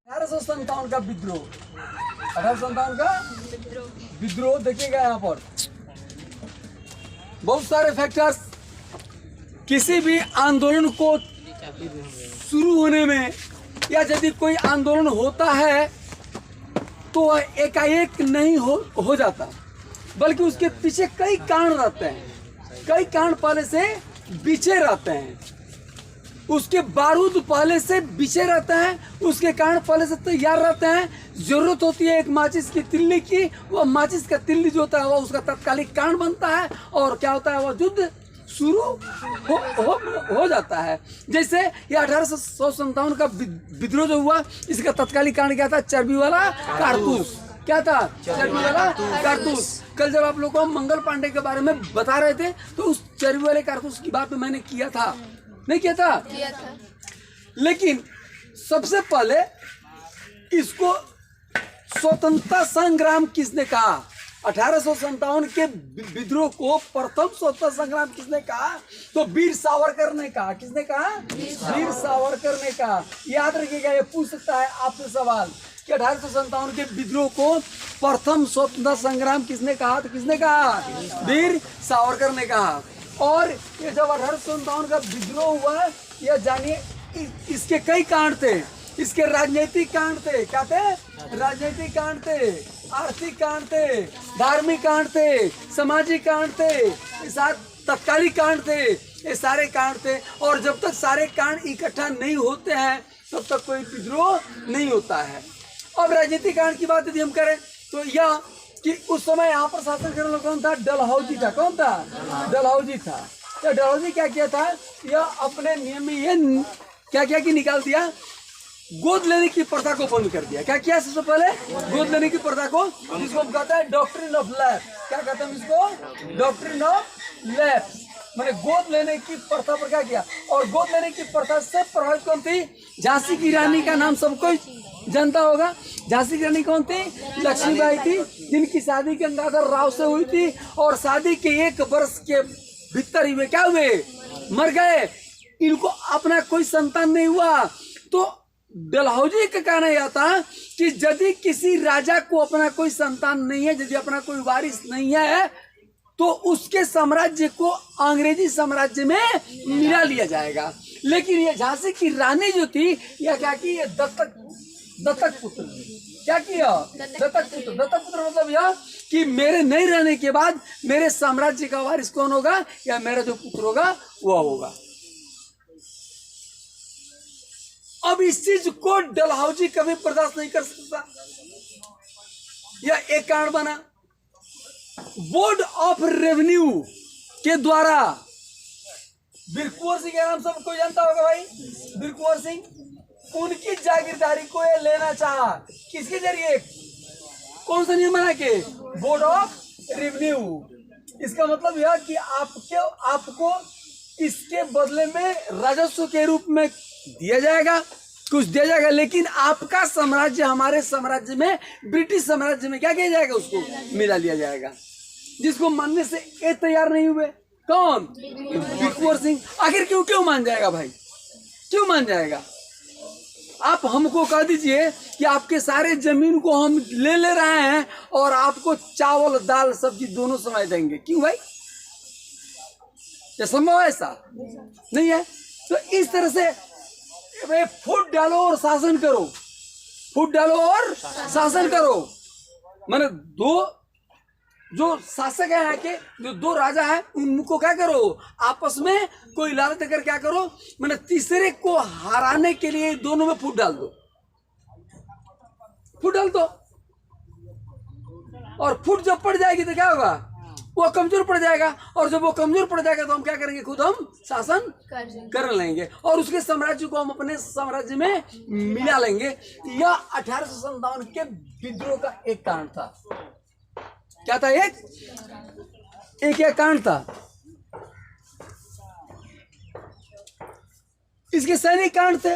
1857 का विद्रोह, 1857 का विद्रोह देखिएगा। यहाँ पर बहुत सारे फैक्टर्स किसी भी आंदोलन को शुरू होने में या यदि कोई आंदोलन होता है तो वह एकाएक नहीं हो जाता, बल्कि उसके पीछे कई कारण रहते हैं, कई कारण पहले से बिछे रहते हैं, उसके बारूद पहले से बिछे रहते हैं, उसके कारण पहले से तैयार रहते हैं। जरूरत होती है एक माचिस की तिल्ली की, वह माचिस का तिल्ली जो होता है वह उसका तत्कालिक कारण बनता है और क्या होता है, वह युद्ध शुरू हो जाता है। जैसे ये 1857 का विद्रोह जो हुआ, इसका तत्कालिक कारण क्या था? चर्बी वाला कारतूस। क्या था? चर्बी वाला कारतूस। कल जब आप लोगों को मंगल पांडे के बारे में बता रहे थे तो उस चर्बी वाले कारतूस की बात मैंने किया था, नहीं किया था? किया था। लेकिन सबसे पहले इसको स्वतंत्रता संग्राम किसने कहा? 1857 के विद्रोह को प्रथम स्वतंत्रता संग्राम किसने कहा? तो वीर सावरकर ने कहा। किसने कहा? वीर सावरकर ने कहा। याद रखिएगा, ये पूछ सकता है आपसे सवाल कि 1857 के विद्रोह को प्रथम स्वतंत्रता संग्राम किसने कहा? तो किसने कहा? वीर सावरकर ने कहा। और ये जब 1857 का विद्रोह हुआ, यह जानिए इसके कई कारण थे। इसके राजनीतिक कारण थे। क्या थे? राजनीतिक कारण थे, आर्थिक कारण थे, धार्मिक कारण थे, सामाजिक कारण थे, साथ तत्कालिक कारण थे, ये सारे कारण थे। और जब तक सारे कारण इकट्ठा नहीं होते हैं तब तक कोई विद्रोह नहीं होता है। अब राजनीतिक कारण की बात यदि हम करें तो यह कि उस समय यहाँ पर शासन करने वाला कौन था? डलहौजी था। कौन था? डलहौजी था। तो डलहौजी क्या किया था? यह अपने नियम में ये क्या किया कि निकाल दिया, गोद लेने की प्रथा को बंद कर दिया। क्या किया? सबसे पहले गोद लेने की प्रथा को, जिसको हम कहते हैं डॉक्ट्रिन ऑफ लैप्स। क्या कहते हैं इसको? Doctrine of lapse. मैंने गोद लेने की प्रथा पर क्या किया? और गोद लेने की प्रथा से प्रभावित कौन थी? झांसी की रानी का नाम सबको जानता होगा। झांसी की रानी कौन थी? लक्ष्मीबाई थी, जिनकी शादी गंगाधर राव से हुई थी और शादी के 1 वर्ष के भीतर ही वे क्या हुए? मर गए। इनको अपना कोई संतान नहीं हुआ। तो डलहौजी का कहना यह था कि यदि किसी राजा को अपना कोई संतान नहीं है, यदि अपना कोई वारिस नहीं है, तो उसके साम्राज्य को अंग्रेजी साम्राज्य में मिला लिया जाएगा। लेकिन ये झांसी की रानी जो थी, यह क्या की? ये दत्तक पुत्र। क्या किया? दत्तक पुत्र। दत्तक पुत्र मतलब यह कि मेरे नहीं रहने के बाद मेरे साम्राज्य का वारिस कौन होगा? या मेरा जो पुत्र होगा वह होगा। अब इस चीज को डलहौजी कभी बर्दाश्त नहीं कर सकता। यह एक कारण बना। बोर्ड ऑफ रेवेन्यू के द्वारा वीर कुंवर सिंह का नाम सबको जानता होगा भाई, वीर कुंवर सिंह, उनकी जागीरदारी को ये लेना चाहा। किसके जरिए? कौन सा नियम बना के? Board of revenue. इसका मतलब यह कि आपको इसके बदले में राजस्व के रूप में दिया जाएगा, कुछ दिया जाएगा, लेकिन आपका साम्राज्य हमारे साम्राज्य में, ब्रिटिश साम्राज्य में क्या किया जाएगा? उसको मिला लिया जाएगा। जिसको मानने से ये तैयार नहीं हुए। कौन? वीर कुंवर सिंह। आखिर क्यों मान जाएगा भाई? क्यों मान जाएगा? आप हमको कह दीजिए कि आपके सारे जमीन को हम ले रहे हैं और आपको चावल दाल सब्जी दोनों समय देंगे। क्यों भाई? क्या संभव है? ऐसा नहीं है। तो इस तरह से फूट डालो और शासन करो, फूट डालो और शासन करो। मैंने दो जो शासक है यहाँ के, जो 2 राजा है, उनको क्या करो? आपस में कोई लालच देकर क्या करो? मैंने तीसरे को हराने के लिए दोनों में फूट डाल दो, फूट डाल दो। और फूट जब पड़ जाएगी तो क्या होगा? वो कमजोर पड़ जाएगा। और जब वो कमजोर पड़ जाएगा तो हम क्या करेंगे? खुद हम शासन कर लेंगे और उसके साम्राज्य को हम अपने साम्राज्य में मिला लेंगे। यह 1857 के विद्रोह का एक कारण था। क्या था? एक कारण था। इसके सैनिक कांड थे।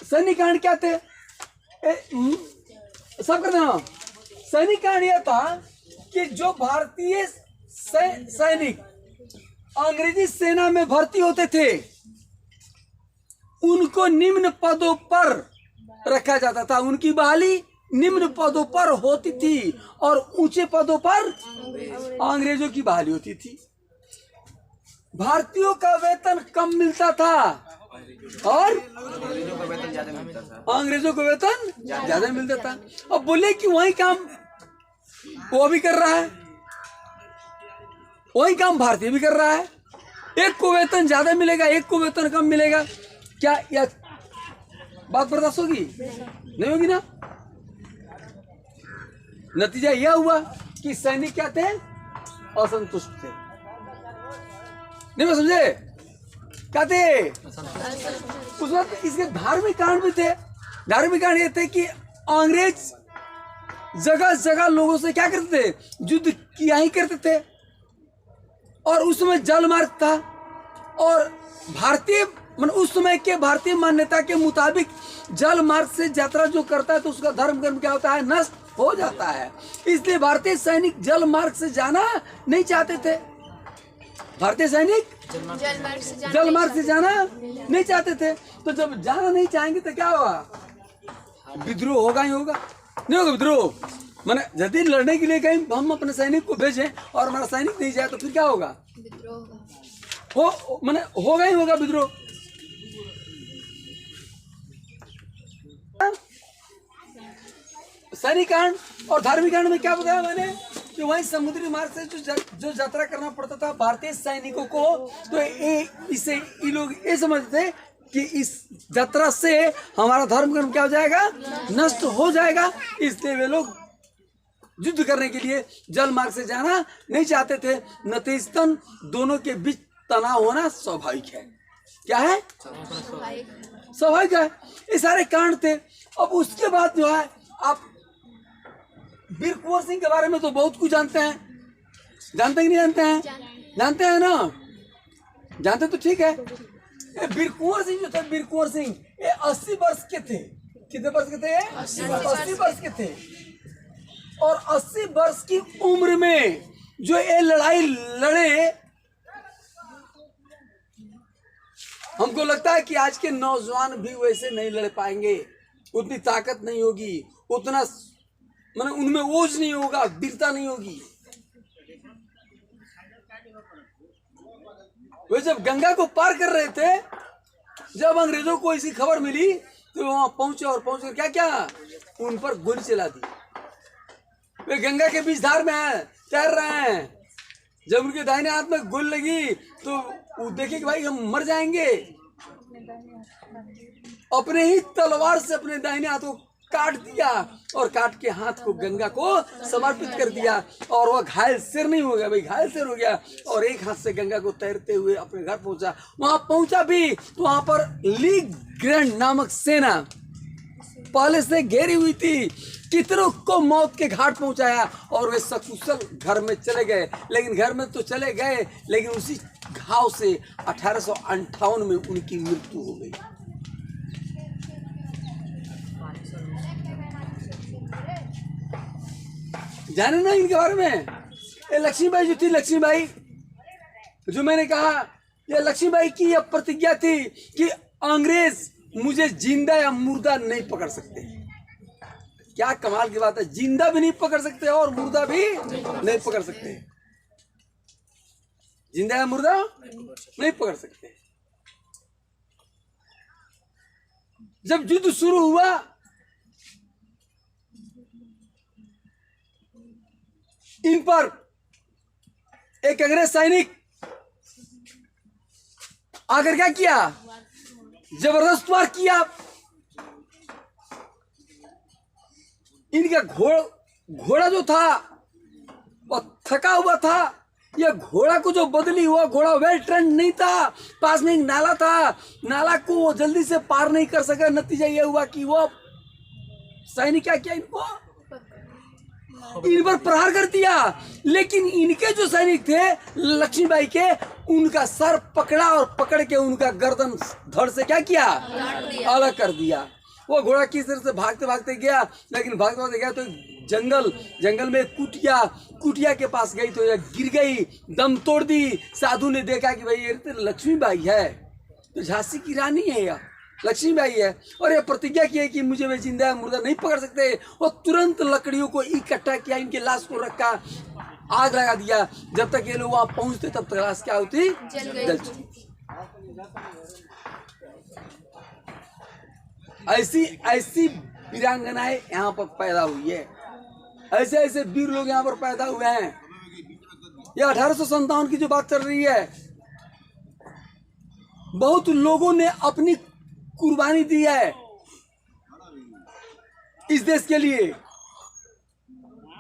सैनिक कांड क्या थे? सब करते ना। सैनिक कांड यह था कि जो भारतीय सैनिक अंग्रेजी सेना में भर्ती होते थे उनको निम्न पदों पर रखा जाता था। उनकी बहाली निम्न पदों पर होती थी और ऊंचे पदों पर अंग्रेजों की बहाली होती थी। भारतीयों का वेतन कम मिलता था और अंग्रेजों को वेतन ज्यादा मिलता था। अब बोले कि वही काम वो भी कर रहा है, वही काम भारतीय भी कर रहा है। एक को वेतन ज्यादा मिलेगा, एक को वेतन कम मिलेगा। क्या यह बात बर्दाश्त होगी? नहीं होगी ना। नतीजा यह हुआ कि सैनिक क्या थे? असंतुष्ट थे। नहीं मैं समझे? क्या थे? उस वक्त इसके धार्मिक कांड भी थे। धार्मिक कांड ये थे कि अंग्रेज जगह जगह लोगों से क्या करते थे? युद्ध किया ही करते थे। और उस समय जल मार्ग था और भारतीय उस समय के भारतीय मान्यता के मुताबिक जल मार्ग से यात्रा जो करता है तो उसका धर्म कर्म क्या होता है? नष्ट हो जाता है। इसलिए भारतीय सैनिक जल मार्ग से जाना नहीं चाहते थे। भारतीय सैनिक जल मार्ग से जाना नहीं चाहते थे। तो जब जाना नहीं चाहेंगे तो क्या होगा? विद्रोह होगा ही होगा। नहीं होगा विद्रोह? माने यदि लड़ने के लिए कहीं हम अपने सैनिक को भेजें और हमारा सैनिक नहीं जाए तो फिर क्या होगा? माने होगा ही होगा विद्रोह। सैनिक कांड और धार्मिक कांड में क्या बताया मैंने कि वहीं समुद्री मार्ग से जो यात्रा करना पड़ता था भारतीय सैनिकों को, तो इसे ये लोग ये समझते थे कि इस यात्रा से हमारा धर्म कर्म क्या हो जाएगा? नष्ट हो जाएगा। इसलिए वे लोग युद्ध करने के लिए जल मार्ग से जाना नहीं चाहते थे। नतीजतन दोनों के बीच तनाव होना स्वाभाविक है। क्या है? स्वाभाविक है। ये सारे कांड थे। अब उसके बाद जो है आप वीर कुंवर सिंह के बारे में तो बहुत कुछ जानते हैं। जानते कि नहीं जानते हैं? जानते हैं ना? जानते तो ठीक है। वीर कुंवर सिंह जो थे, वीर कुंवर सिंह ये 80 वर्ष के थे। कितने वर्ष के थे? 80 वर्ष के थे। और 80 वर्ष की उम्र में जो ये लड़ाई लड़े, हमको लगता है कि आज के नौजवान भी वैसे नहीं लड़ पाएंगे। उतनी ताकत नहीं होगी, उतना माने उनमें ओज नहीं होगा, वीरता नहीं होगी। वे जब गंगा को पार कर रहे थे, जब अंग्रेजों को ऐसी खबर मिली तो वहां पहुंचे और पहुंचकर क्या क्या उन पर गोली चला दी। वे गंगा के बीच धार में हैं, तैर रहे हैं। जब उनके दाहिने हाथ में गोली लगी तो वो देखे कि भाई हम मर जाएंगे। अपने ही तलवार से अपने दाहिने हाथ को काट दिया और काट के हाथ को गंगा को समर्पित कर दिया और वह घायल सिर नहीं हो गया, भाई घायल सिर हो गया। और एक हाथ से गंगा को तैरते हुए अपने घर पहुंचा। वहां पहुंचा भी तो वहां पर ली ग्रैंड नामक सेना पहले से घेरी हुई थी। कितनों को मौत के घाट पहुंचाया और वे सकुशल घर में चले गए। लेकिन घर में तो चले गए, लेकिन उसी घाव से 1858 में उनकी मृत्यु हो गई। जाने ना इनके बारे में? ये लक्ष्मीबाई जो थी, लक्ष्मीबाई जो मैंने कहा, ये लक्ष्मीबाई की यह प्रतिज्ञा थी कि अंग्रेज मुझे जिंदा या मुर्दा नहीं पकड़ सकते। क्या कमाल की बात है, जिंदा भी नहीं पकड़ सकते और मुर्दा भी नहीं पकड़ सकते। जिंदा या मुर्दा नहीं पकड़ सकते। जब युद्ध शुरू हुआ इन पर एक अंग्रेज सैनिक आकर क्या किया? जबरदस्त वार किया। इनका घोड़ा जो था वह थका हुआ था। यह घोड़ा को जो बदली हुआ घोड़ा वेल ट्रेंड नहीं था। पास में एक नाला था, नाला को वो जल्दी से पार नहीं कर सका। नतीजा यह हुआ कि वो सैनिक क्या किया, इनको इन पर प्रहार कर दिया। लेकिन इनके जो सैनिक थे लक्ष्मीबाई के, उनका सर पकड़ा और पकड़ के उनका गर्दन धड़ से क्या किया, अलग कर दिया। वो घोड़ा किस तरह से भागते भागते गया, लेकिन भागते भागते गया तो जंगल में कुटिया के पास गई तो यह गिर गई, दम तोड़ दी। साधु ने देखा कि भाई ये तो लक्ष्मीबाई है, तो झांसी की रानी है, यह लक्ष्मीबाई है, और ये प्रतिज्ञा की है कि मुझे वे जिंदा मुर्दा नहीं पकड़ सकते। वो तुरंत लकड़ियों को इकट्ठा किया, इनके लाश को रखा, आग लगा दिया। जब तक ये लोग वहां पहुंचते तब तक लाश क्या होती, जल चुकी। ऐसी वीरांगनाएं यहाँ पर पैदा हुई है, ऐसे वीर लोग यहाँ पर पैदा हुए हैं। यह 1857 की जो बात चल रही है, बहुत लोगों ने अपनी कुर्बानी दी है इस देश के लिए।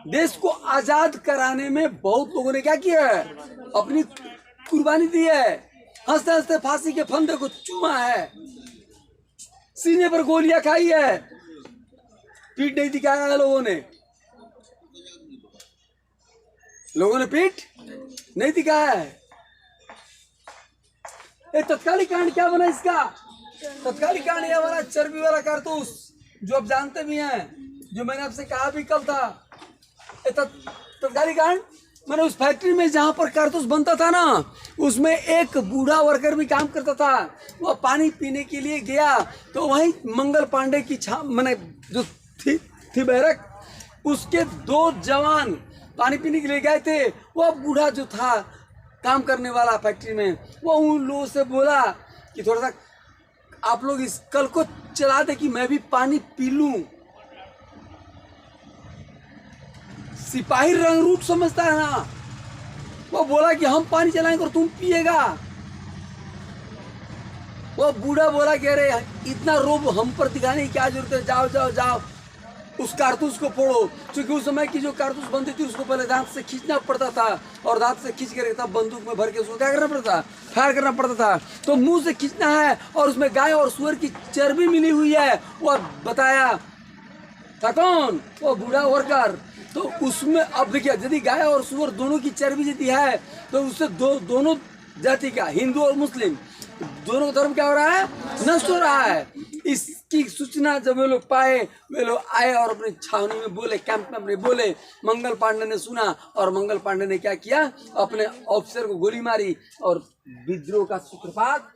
देश को आजाद कराने में बहुत लोगों ने क्या किया है, अपनी कुर्बानी दी है। हंसते हंसते फांसी के फंदे को चूमा है, सीने पर गोलियां खाई है, पीठ नहीं दिखाया है लोगों ने पीठ नहीं दिखाया है। ये तत्कालीन कांड क्या बना इसका? तत्कालीन कांड ये हमारा चर्बी वाला कारतूस, जो आप जानते भी हैं, जो मैंने आपसे कहा भी कल था। तत्कालीन कांड मैंने उस फैक्ट्री में जहां पर कारतूस बनता था ना, उसमें एक बूढ़ा वर्कर भी काम करता था। वो पानी पीने के लिए गया तो वहीं मंगल पांडे की मैंने जो थी बैरक, उसके 2 जवान पानी पीने के लिए गए थे। वो बूढ़ा जो था काम करने वाला फैक्ट्री में, वो उन लोगों से बोला कि थोड़ा सा आप लोग इस कल को चला दे कि मैं भी पानी पी लूं। सिपाही रंग रूट समझता है ना, वो बोला कि हम पानी चलाएंगे और तुम पिएगा। वो बूढ़ा बोला कि अरे इतना रोब हम पर दिखाने की क्या जरूरत है, जाओ जाओ जाओ उस कारतूस को फोड़ो। क्योंकि उस समय की जो कारतूस बनती थी उसको पहले दांत से खींचना पड़ता था, और दांत से खींच कर तब बंदूक में भर के उसको क्या करना पड़ता था, फायर करना पड़ता था। तो मुंह से खींचना है, और उसमें गाय और सुअर की चर्बी मिली हुई है। वो बताया था कौन, वो बूढ़ा वर्कर। तो उसमें अब देखिए, यदि गाय और सुअर दोनों की चर्बी यदि है तो उससे दोनों जाति का, हिंदू और मुस्लिम दोनों धर्म क्या हो रहा है, नष्ट हो रहा है। इसकी सूचना जब वे लोग पाए, वे लोग आए और अपनी छावनी में बोले, कैंप में अपने बोले। मंगल पांडे ने सुना, और मंगल पांडे ने क्या किया, अपने ऑफिसर को गोली मारी और विद्रोह का सूत्रपात